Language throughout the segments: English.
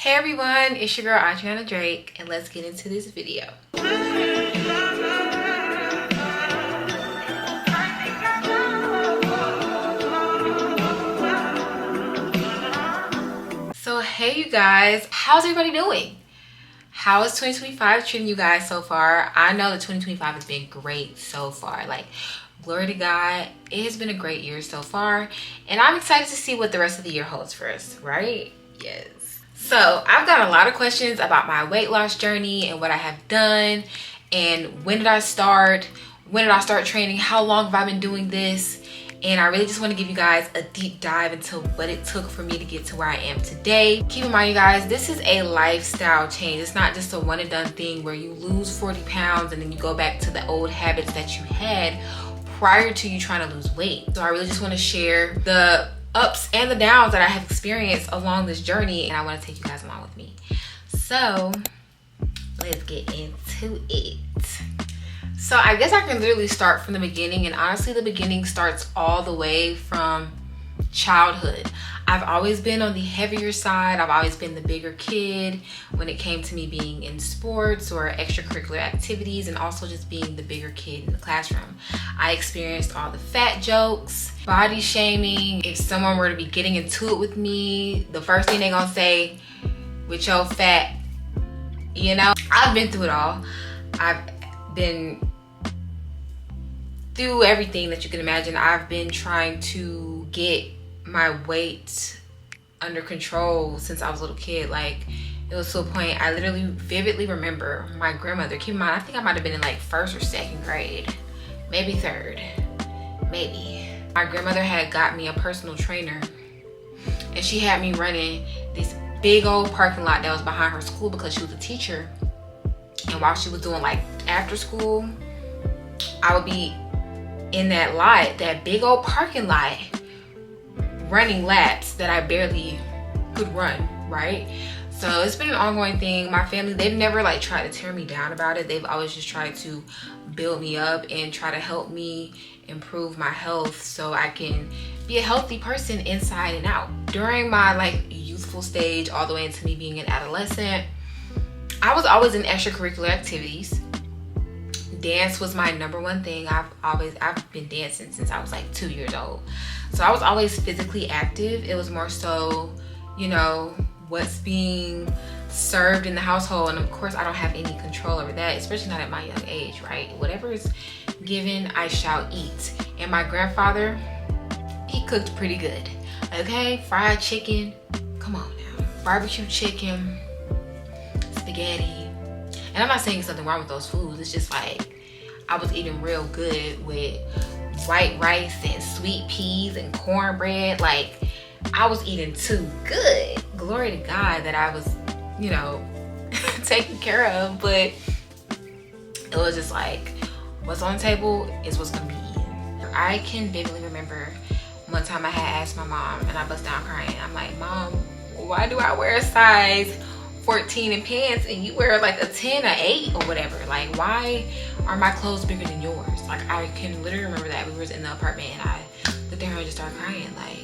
Hey everyone, it's your girl Adriana Drake, and let's get into this video. So hey you guys, how's everybody doing? How is 2025 treating you guys so far? I know that 2025 has been great so far. Like, glory to God, it has been a great year so far, and I'm excited to see what the rest of the year holds for us, right? Yes. So I've got a lot of questions about my weight loss journey and what I have done, and when did I start? When did I start training? How long have I been doing this? And I really just want to give you guys a deep dive into what it took for me to get to where I am today. Keep in mind, you guys, this is a lifestyle change. It's not just a one and done thing where you lose 40 pounds and then you go back to the old habits that you had prior to you trying to lose weight. So I really just want to share the ups and the downs that I have experienced along this journey, and I want to take you guys along with me. So let's get into it. So I guess I can literally start from the beginning, and honestly the beginning starts all the way from childhood. I've always been on the heavier side. I've always been the bigger kid when it came to me being in sports or extracurricular activities, and also just being the bigger kid in the classroom. I experienced all the fat jokes, body shaming. If someone were to be getting into it with me, the first thing they gonna say, with your fat, you know? I've been through it all. I've been through everything that you can imagine. I've been trying to get my weight under control since I was a little kid. Like, it was to a point I literally vividly remember my grandmother, keep in mind, I think I might have been in like first or second grade, maybe third, maybe. My grandmother had got me a personal trainer, and she had me running this big old parking lot that was behind her school because she was a teacher. And while she was doing like after school, I would be in that lot, that big old parking lot, running laps that I barely could run, right? So it's been an ongoing thing. My family, they've never like tried to tear me down about it. They've always just tried to build me up and try to help me improve my health so I can be a healthy person inside and out. During my like youthful stage all the way into me being an adolescent, I was always in extracurricular activities. Dance was my number one thing. I've been dancing since I was like 2 years old. So I was always physically active. It was more so, you know, what's being served in the household. And of course, I don't have any control over that, especially not at my young age, right? Whatever is given, I shall eat. And my grandfather, he cooked pretty good, okay? Fried chicken, come on now. Barbecue chicken, spaghetti. And I'm not saying something wrong with those foods. It's just like, I was eating real good with white rice and sweet peas and cornbread. Like, I was eating too good. Glory to God that I was, you know, taken care of. But it was just like, what's on the table is what's gonna be eaten. I can vividly remember one time I had asked my mom, and I bust down crying. I'm like, Mom, why do I wear a size 14 in pants and you wear like a 10 or 8 or whatever? Like, why are my clothes bigger than yours? Like, I can literally remember that. We was in the apartment and I looked at her and just started crying. Like,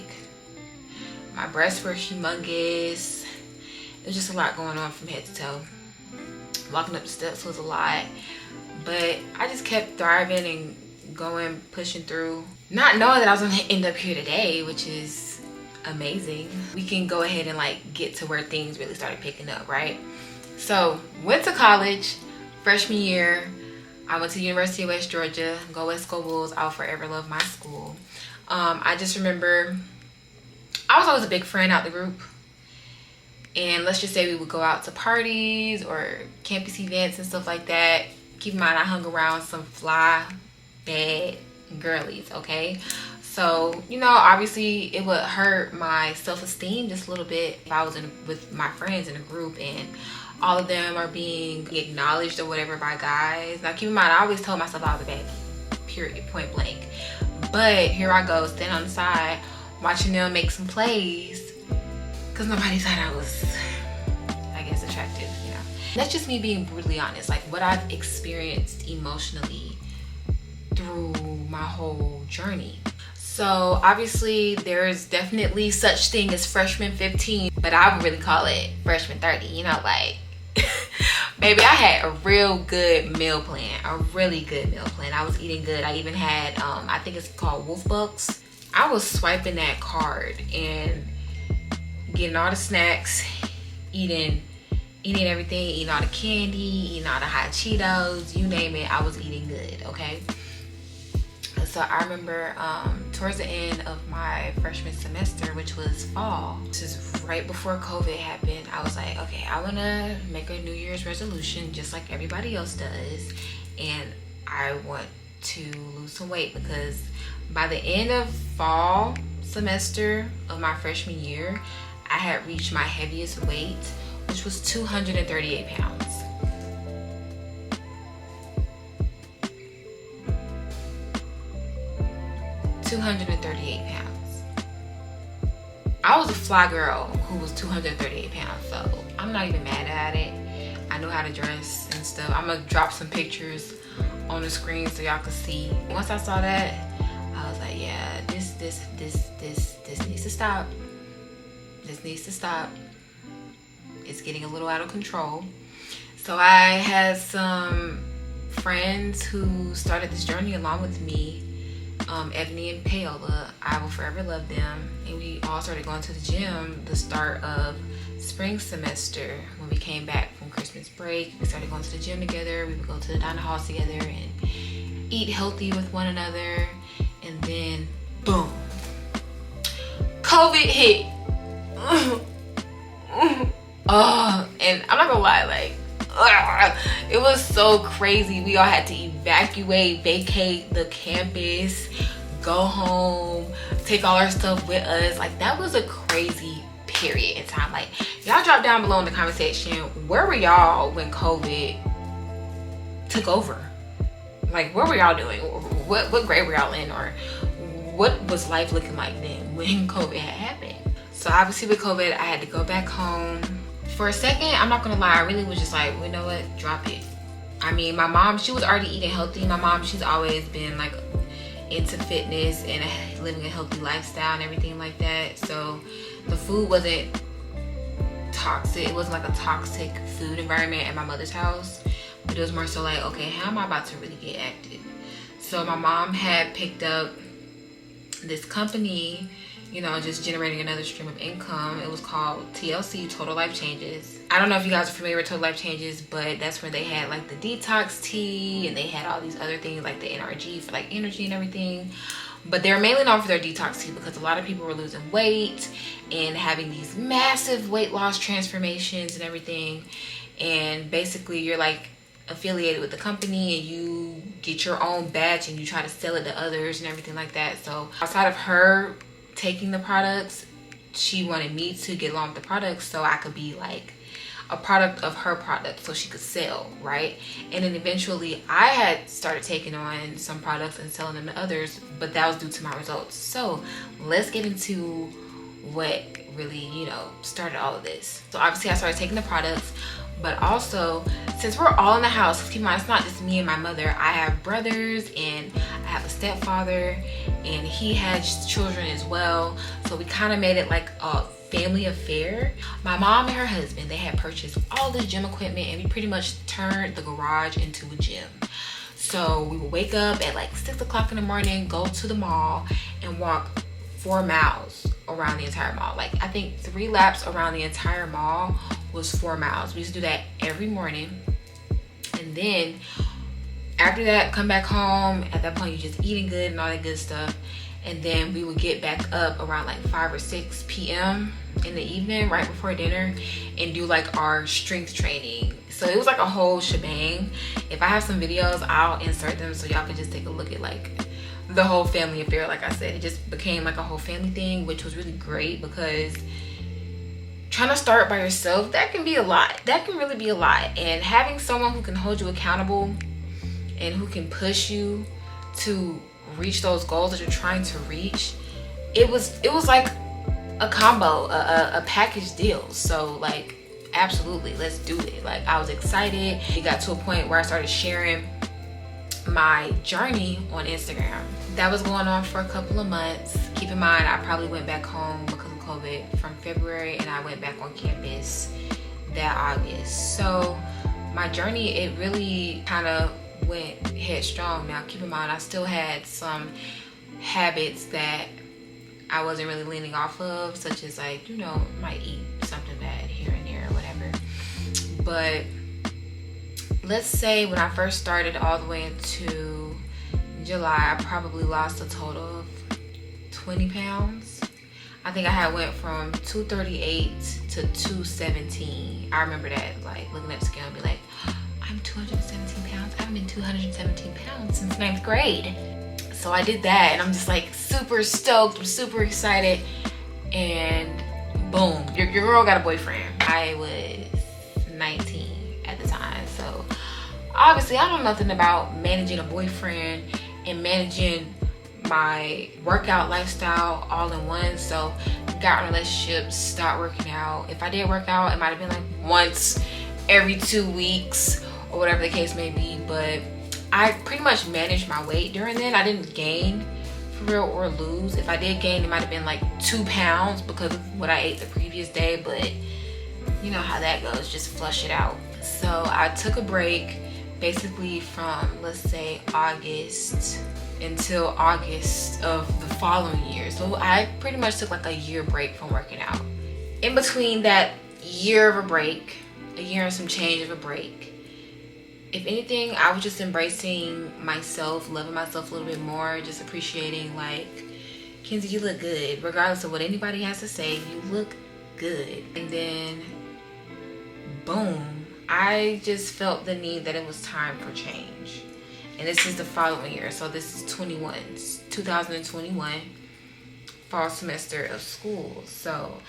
my breasts were humongous. There's just a lot going on from head to toe. Walking up the steps was a lot, but I just kept thriving and going, pushing through, not knowing that I was gonna end up here today, which is amazing. We can go ahead and like get to where things really started picking up, right? So went to college freshman year. I went to the University of West Georgia. Go West, go Bulls. I'll forever love my school. I just remember I was always a big friend out the group, and let's just say we would go out to parties or campus events and stuff like that. Keep in mind, I hung around some fly, bad girlies, okay? So, you know, obviously it would hurt my self-esteem just a little bit if I was with my friends in a group and all of them are being acknowledged or whatever by guys. Now, keep in mind, I always told myself I was a bad, period, point blank. But here I go, standing on the side, watching them make some plays because nobody thought I was, I guess, attractive, you know. That's just me being brutally honest, like what I've experienced emotionally through my whole journey. So obviously there's definitely such thing as freshman 15, but I would really call it freshman 30, you know, like baby, I had a real good meal plan, a really good meal plan. I was eating good. I even had I think it's called Wolf Bucks. I was swiping that card and getting all the snacks, eating everything, eating all the candy, eating all the hot Cheetos, you name it, I was eating good, okay? So I remember towards the end of my freshman semester, which was fall, this is right before COVID happened, I was like, okay, I want to make a New Year's resolution just like everybody else does, and I want to lose some weight, because by the end of fall semester of my freshman year, I had reached my heaviest weight, which was 238 pounds. I was a fly girl who was 238 pounds, so I'm not even mad at it. I know how to dress and stuff. I'm gonna drop some pictures on the screen so y'all can see. Once I saw that, I was like, yeah, this needs to stop. This needs to stop. It's getting a little out of control. So I had some friends who started this journey along with me, Ebony and Paola. I will forever love them. And we all started going to the gym the start of spring semester. When we came back from Christmas break, we started going to the gym together. We would go to the dining halls together and eat healthy with one another. And then, boom, COVID hit. And I'm not gonna lie, like, it was so crazy. We all had to evacuate, vacate the campus, go home, take all our stuff with us. Like, that was a crazy period in time. Like, y'all drop down below in the comment section, where were y'all when COVID took over? Like, what were y'all doing? What grade were y'all in? Or what was life looking like then when COVID had happened? So obviously with COVID, I had to go back home. For a second, I'm not gonna lie, I really was just like, well, you know what, drop it. I mean, my mom, she was already eating healthy. My mom, she's always been like into fitness and living a healthy lifestyle and everything like that. So the food wasn't toxic. It wasn't like a toxic food environment at my mother's house, but it was more so like, okay, how am I about to really get active? So my mom had picked up this company, you know, just generating another stream of income. It was called TLC, Total Life Changes. I don't know if you guys are familiar with Total Life Changes, but that's where they had like the detox tea and they had all these other things like the NRG for like energy and everything. But they're mainly known for their detox tea because a lot of people were losing weight and having these massive weight loss transformations and everything. And basically you're like affiliated with the company and you get your own batch and you try to sell it to others and everything like that. So outside of her taking the products, she wanted me to get along with the products so I could be like a product of her product so she could sell, right? And then eventually I had started taking on some products and selling them to others, but that was due to my results. So let's get into what really, you know, started all of this. So obviously I started taking the products, but also since we're all in the house, keep in mind it's not just me and my mother. I have brothers and I have a stepfather and he has children as well. So we kind of made it like a family affair. My mom and her husband, they had purchased all this gym equipment and we pretty much turned the garage into a gym. So we would wake up at like 6 o'clock in the morning, go to the mall and walk 4 miles around the entire mall. Like I think 3 laps around the entire mall was 4 miles. We used to do that every morning. And then after that, come back home. At that point, you're just eating good and all that good stuff. And then we would get back up around like 5 or 6 p.m. in the evening, right before dinner, and do like our strength training. So it was like a whole shebang. If I have some videos, I'll insert them so y'all can just take a look at like the whole family affair. Like I said, it just became like a whole family thing, which was really great because trying to start by yourself, that can be a lot. That can really be a lot. And having someone who can hold you accountable and who can push you to reach those goals that you're trying to reach, it was like a combo, a package deal. So like, absolutely, let's do it. Like I was excited. It got to a point where I started sharing my journey on Instagram. That was going on for a couple of months. Keep in mind, I probably went back home because of COVID from February, and I went back on campus that August. So my journey, it really kind of went headstrong. Now keep in mind, I still had some habits that I wasn't really leaning off of, such as like, you know, might eat something bad here and there or whatever. But let's say when I first started all the way into July, I probably lost a total of 20 pounds. I think I had went from 238 to 217. I remember that, like looking at the scale and be like, I'm 217 pounds. I haven't been 217 pounds since 9th grade. So I did that, and I'm just like super stoked. I'm super excited, and boom, your girl got a boyfriend. I was 19 at the time, so obviously I don't know nothing about managing a boyfriend and managing my workout lifestyle all in one. So got in relationships, stopped working out. If I did work out, it might have been like once every 2 weeks or whatever the case may be, but I pretty much managed my weight during then. I didn't gain for real or lose. If I did gain, it might have been like 2 pounds because of what I ate the previous day, but you know how that goes, just flush it out. So I took a break basically from, let's say, August until August of the following year. So I pretty much took like a year break from working out. In between that year of a break, a year and some change of a break, if anything, I was just embracing myself, loving myself a little bit more, just appreciating like, Kenzie, you look good. Regardless of what anybody has to say, you look good. And then, boom, I just felt the need that it was time for change. And this is the following year. So this is 2021, fall semester of school. So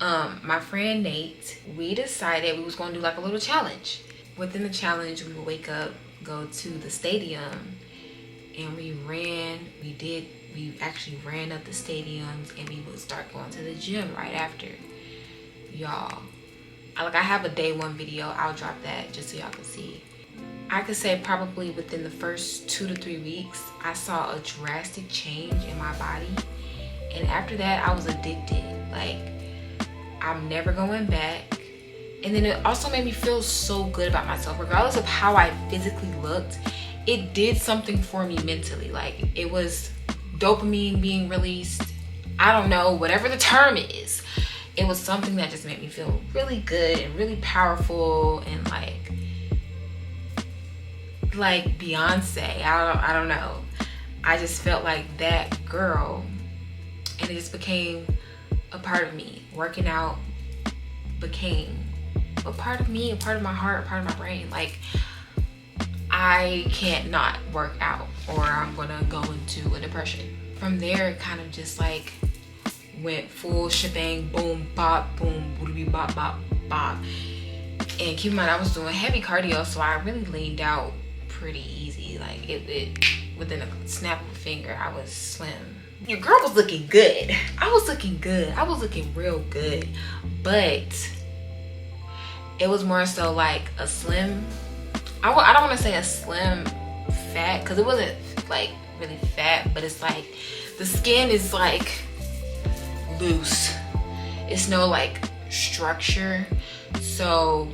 my friend Nate, we decided we was going to do like a little challenge. Within the challenge, we would wake up, go to the stadium, and we actually ran up the stadiums, and we would start going to the gym right after. Y'all, I have a day one video. I'll drop that just so y'all can see. I could say probably within the first 2 to 3 weeks, I saw a drastic change in my body. And after that, I was addicted. Like, I'm never going back. And then it also made me feel so good about myself. Regardless of how I physically looked, it did something for me mentally. Like, it was dopamine being released. I don't know, whatever the term is. It was something that just made me feel really good and really powerful and like Beyonce. I don't know. I just felt like that girl, and it just became a part of me. Working out became a part of me, a part of my heart, a part of my brain. Like, I can't not work out or I'm gonna go into a depression. From there, it kind of just like went full shebang, boom, bop, boom, boodly, bop, bop, bop. And keep in mind, I was doing heavy cardio, so I really leaned out pretty easy. Like, it within a snap of a finger, I was slim. Your girl was looking good. I was looking good. I was looking real good. But it was more so like a slim, I don't want to say a slim fat, because it wasn't like really fat, but it's like the skin is like loose. It's no like structure. So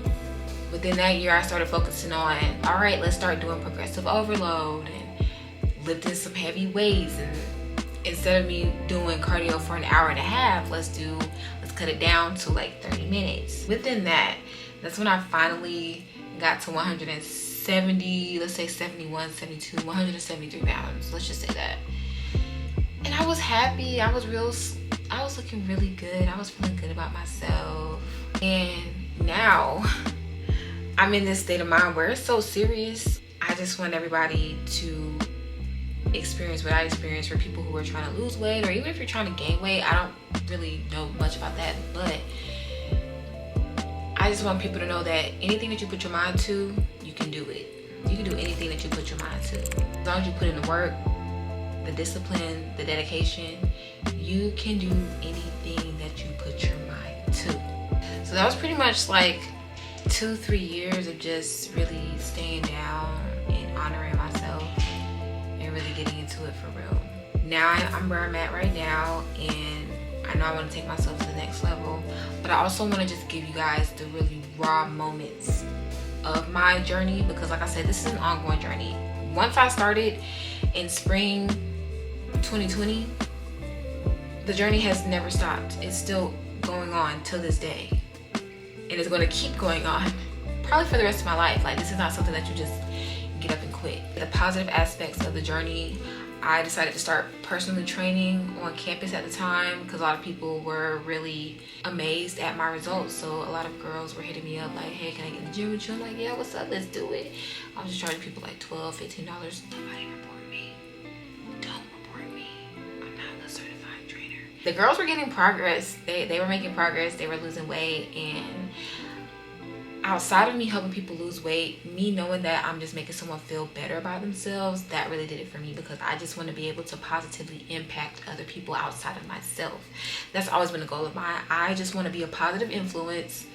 within that year, I started focusing on, all right, let's start doing progressive overload and lifting some heavy weights. And instead of me doing cardio for an hour and a half, let's cut it down to like 30 minutes. Within that, that's when I finally got to 170, let's say 71, 72, 173 pounds. Let's just say that. And I was happy. I was looking really good. I was feeling good about myself. And now I'm in this state of mind where it's so serious. I just want everybody to experience what I experienced for people who are trying to lose weight, or even if you're trying to gain weight. I don't really know much about that, but I just want people to know that anything that you put your mind to, you can do it. You can do anything that you put your mind to. As long as you put in the work, the discipline, the dedication, you can do anything that you put your mind to. So that was pretty much like 2-3 years of just really staying down and honoring myself and really getting into it for real. Now I'm where I'm at right now, and I know I want to take myself to the next level, but I also want to just give you guys the really raw moments of my journey, because like I said, this is an ongoing journey. Once I started in spring 2020, the journey has never stopped. It's still going on till this day, and it's going to keep going on probably for the rest of my life. Like, this is not something that you just get up and quit. The positive aspects of the journey, I decided to start personally training on campus at the time, because a lot of people were really amazed at my results. So a lot of girls were hitting me up like, hey, can I get in the gym with you? I'm like, yeah, what's up, let's do it. I was just charging people like $12, $15. Nobody report me. Don't report me. I'm not a certified trainer. The girls were getting progress. They were making progress. They were losing weight, and outside of me helping people lose weight, me knowing that I'm just making someone feel better about themselves, that really did it for me, because I just want to be able to positively impact other people outside of myself. That's always been a goal of mine. I just want to be a positive influence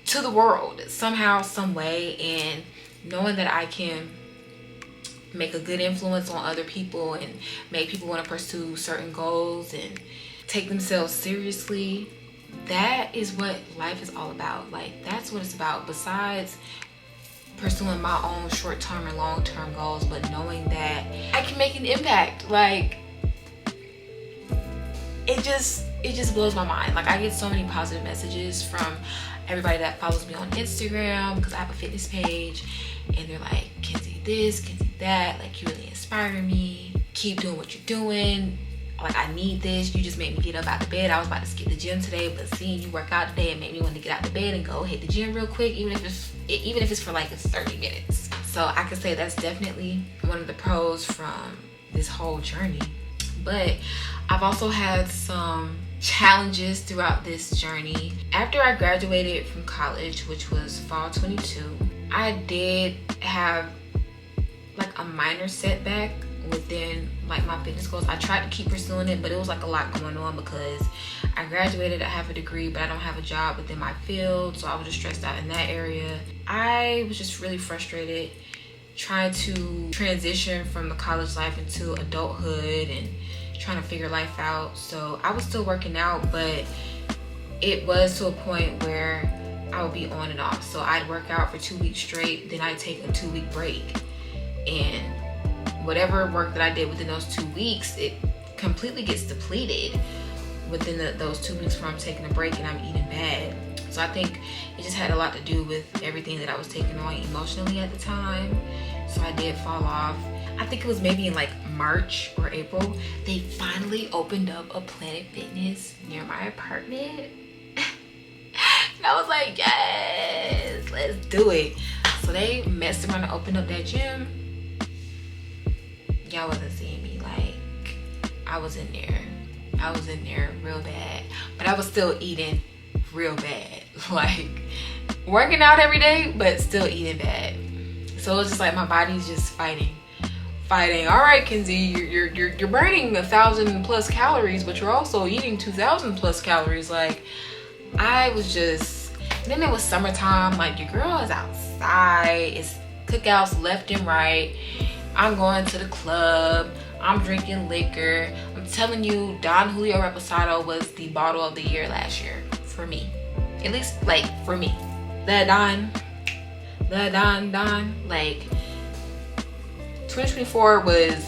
to the world somehow, some way, and knowing that I can make a good influence on other people and make people want to pursue certain goals and take themselves seriously. That is what life is all about. Like, that's what it's about, besides pursuing my own short-term and long-term goals, but knowing that I can make an impact. Like, it just blows my mind. Like, I get so many positive messages from everybody that follows me on Instagram, because I have a fitness page, and they're like, Kenzie this, Kenzie that, like, you really inspire me, keep doing what you're doing. Like, I need this. You just made me get up out of bed. I was about to skip the gym today, but seeing you work out today, it made me want to get out of bed and go hit the gym real quick, even if it's for like 30 minutes. So I could say that's definitely one of the pros from this whole journey. But I've also had some challenges throughout this journey. After I graduated from college, which was fall 22, I did have like a minor setback within like my fitness goals. I tried to keep pursuing it, but it was like a lot going on, because I graduated, I have a degree, but I don't have a job within my field, so I was just stressed out in that area. I was just really frustrated trying to transition from the college life into adulthood and trying to figure life out. So I was still working out, but it was to a point where I would be on and off. So I'd work out for 2 weeks straight, then I'd take a 2-week break, and whatever work that I did within those 2 weeks, it completely gets depleted within those 2 weeks where I'm taking a break and I'm eating bad. So I think it just had a lot to do with everything that I was taking on emotionally at the time. So I did fall off. I think it was maybe in like March or April, they finally opened up a Planet Fitness near my apartment. And I was like, yes, let's do it. So they messed around and opened up that gym. Y'all wasn't seeing me. Like, I was in there real bad, but I was still eating real bad. Like, working out every day, but still eating bad. So it was just like my body's just fighting. All right, Kenzie, you're burning 1,000 plus calories, but you're also eating 2,000 plus calories. Like, I was just. And then it was summertime. Like, your girl is outside. It's cookouts left and right. I'm going to the club. I'm drinking liquor. I'm telling you, Don Julio Reposado was the bottle of the year last year for me. At least, like, for me. The Don. Like, 2024 was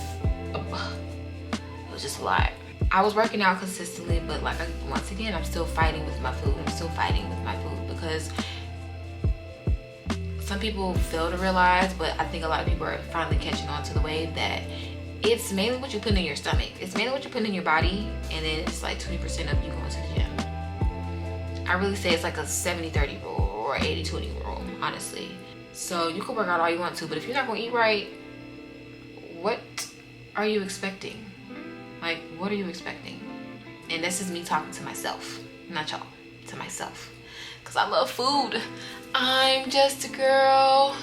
just a lot. I was working out consistently, but like, once again, I'm still fighting with my food. Because some people fail to realize, but I think a lot of people are finally catching on to the wave that it's mainly what you put in your stomach. It's mainly what you put in your body, and then it's like 20% of you going to the gym. I really say it's like a 70-30 rule or 80-20 rule, honestly. So you can work out all you want to, but if you're not going to eat right, what are you expecting? Like, what are you expecting? And this is me talking to myself, not y'all, to myself. Because I love food. I'm just a girl.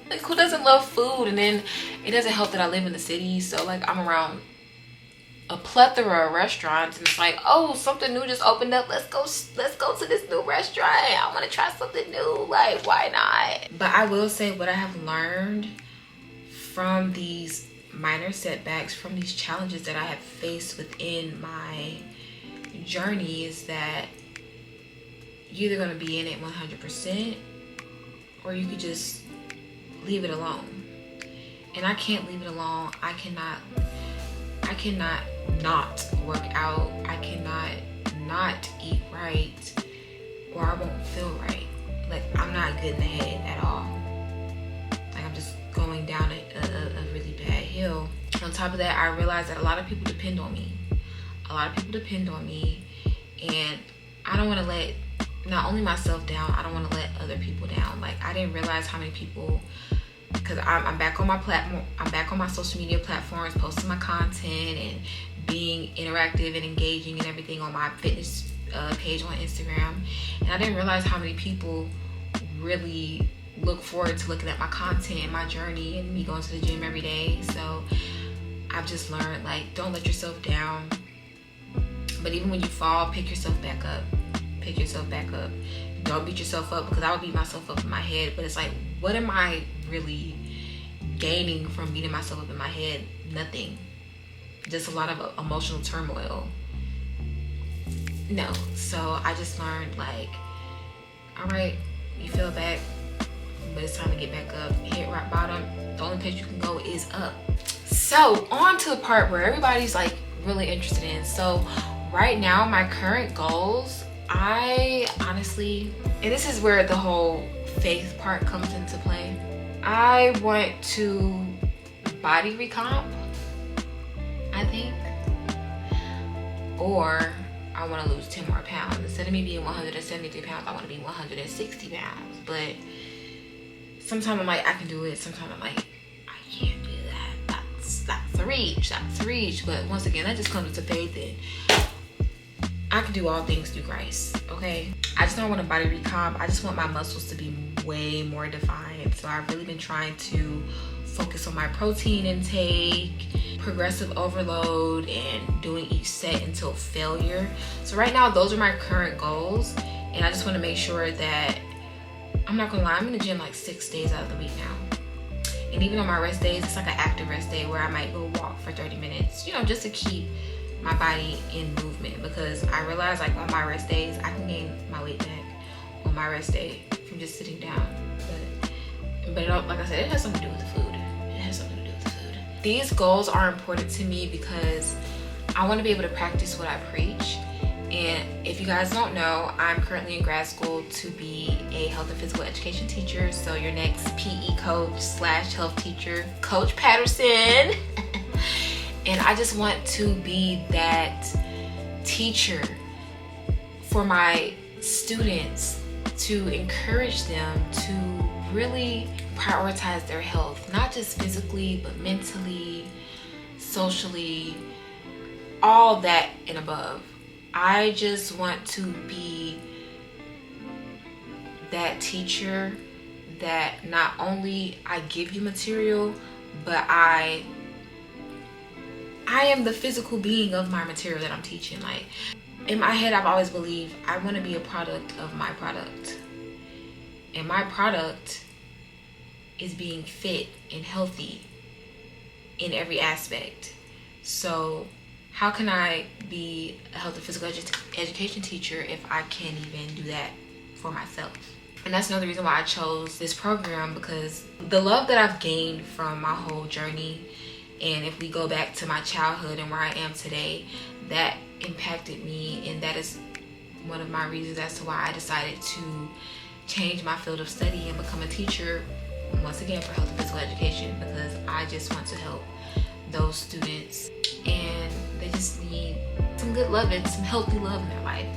Like, who doesn't love food? And then it doesn't help that I live in the city. So, like, I'm around a plethora of restaurants, and it's like, oh, something new just opened up, let's go to this new restaurant, I want to try something new, like, why not? But I will say, what I have learned from these minor setbacks, from these challenges that I have faced within my journey, is that you're either going to be in it 100%, or you could just leave it alone. And I can't leave it alone. I cannot not work out. I cannot not eat right, or I won't feel right. Like, I'm not good in the head at all. Like, I'm just going down a really bad hill. On top of that, I realized that a lot of people depend on me. And I don't want to let not only myself down, I don't want to let other people down. Like, I didn't realize how many people, because I'm back on my platform, I'm back on my social media platforms, posting my content and being interactive and engaging and everything on my fitness page on Instagram. And I didn't realize how many people really look forward to looking at my content and my journey and me going to the gym every day. So I've just learned, like, don't let yourself down. But even when you fall, pick yourself back up. Don't beat yourself up, because I would beat myself up in my head. But it's like, what am I really gaining from beating myself up in my head? Nothing. Just a lot of emotional turmoil. No. So I just learned, like, all right, you feel back, but it's time to get back up. Hit rock bottom. The only place you can go is up. So on to the part where everybody's like really interested in. So right now, my current goals, I honestly, and this is where the whole faith part comes into play, I want to body recomp, I think, or I want to lose 10 more pounds. Instead of me being 173 pounds, I want to be 160 pounds. But sometimes I'm like, I can do it. Sometimes I'm like, I can't do that. That's a reach. But once again, that just comes into faith, and I can do all things through Christ, okay? I just don't want a body recomp. I just want my muscles to be way more defined. So I've really been trying to focus on my protein intake, progressive overload, and doing each set until failure. So right now, those are my current goals. And I just want to make sure that, I'm not gonna lie, I'm in the gym like 6 days out of the week now. And even on my rest days, it's like an active rest day where I might go walk for 30 minutes, you know, just to keep my body in movement. Because I realize, like, on my rest days, I can gain my weight back on my rest day from just sitting down. But it, like I said, it has something to do with the food. These goals are important to me because I want to be able to practice what I preach. And if you guys don't know, I'm currently in grad school to be a health and physical education teacher. So your next PE coach / health teacher, Coach Patterson. And I just want to be that teacher for my students, to encourage them to really prioritize their health, not just physically, but mentally, socially, all that and above. I just want to be that teacher that not only I give you material, but I am the physical being of my material that I'm teaching. Like, in my head, I've always believed I want to be a product of my product. And my product is being fit and healthy in every aspect. So how can I be a health and physical education teacher if I can't even do that for myself? And that's another reason why I chose this program, because the love that I've gained from my whole journey, and if we go back to my childhood and where I am today, that impacted me. And that is one of my reasons as to why I decided to change my field of study and become a teacher, once again, for health and physical education, because I just want to help those students, and they just need some good love and some healthy love in their life,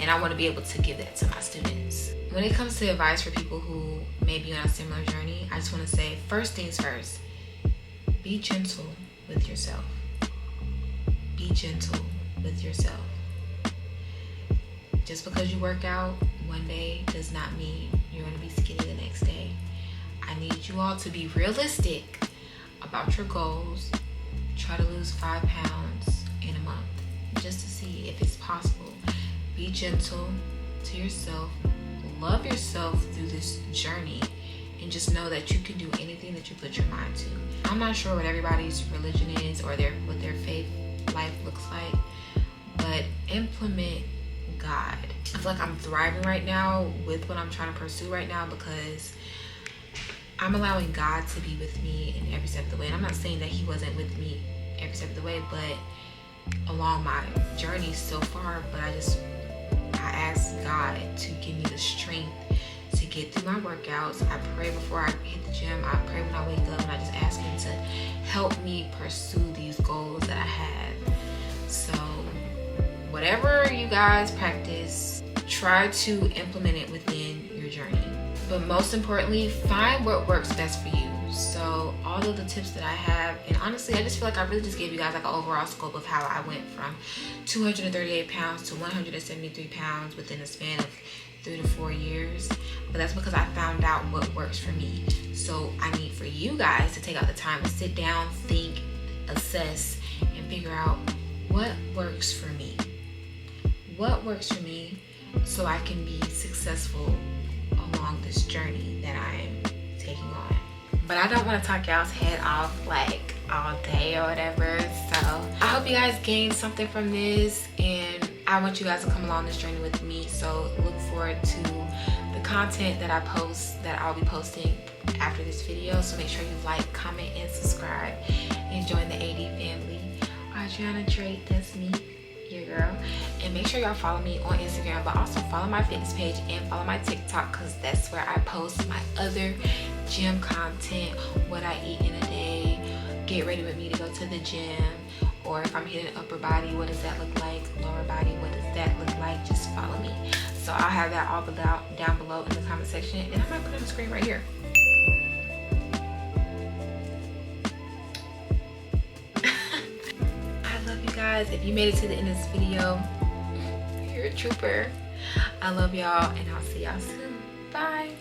and I want to be able to give that to my students. When it comes to advice for people who may be on a similar journey, I just want to say, first things first, be gentle with yourself. Be gentle with yourself. Just because you work out one day does not mean you're going to be skinny the next day. I need you all to be realistic about your goals. Try to lose 5 pounds in just to see if it's possible. Be gentle to yourself. Love yourself through this journey. And just know that you can do anything that you put your mind to. I'm not sure what everybody's religion is or what their faith life looks like, but implement God. I feel like I'm thriving right now with what I'm trying to pursue right now because I'm allowing God to be with me in every step of the way. And I'm not saying that he wasn't with me every step of the way, but along my journey so far, but I asked God to give me the strength to get through my workouts. I pray before I hit the gym. I pray when I wake up, and I just ask him to help me pursue these goals that I have. So whatever you guys practice, try to implement it within your journey. But most importantly, find what works best for you. So all of the tips that I have, and honestly, I just feel like I really just gave you guys like an overall scope of how I went from 238 pounds to 173 pounds within a span of 3 to 4 years. But that's because I found out what works for me. So I need for you guys to take out the time to sit down, think, assess, and figure out what works for me. What works for me so I can be successful along this journey that I am taking on. But I don't want to talk y'all's head off like all day or whatever. So I hope you guys gained something from this, and I want you guys to come along this journey with me. So look forward to the content that I'll be posting after this video. So make sure you like, comment, and subscribe, and join the AD family. Adriana Drake, that's me, your girl. And make sure y'all follow me on Instagram, but also follow my fitness page and follow my TikTok, because that's where I post my other gym content, what I eat in a day, get ready with me to go to the gym, or if I'm hitting upper body, what does that look like, lower body, what does that look like. Just follow me. So I'll have that all down below in the comment section, and I might put it on the screen right here. Guys, if you made it to the end of this video, you're a trooper. I love y'all, and I'll see y'all soon. Bye.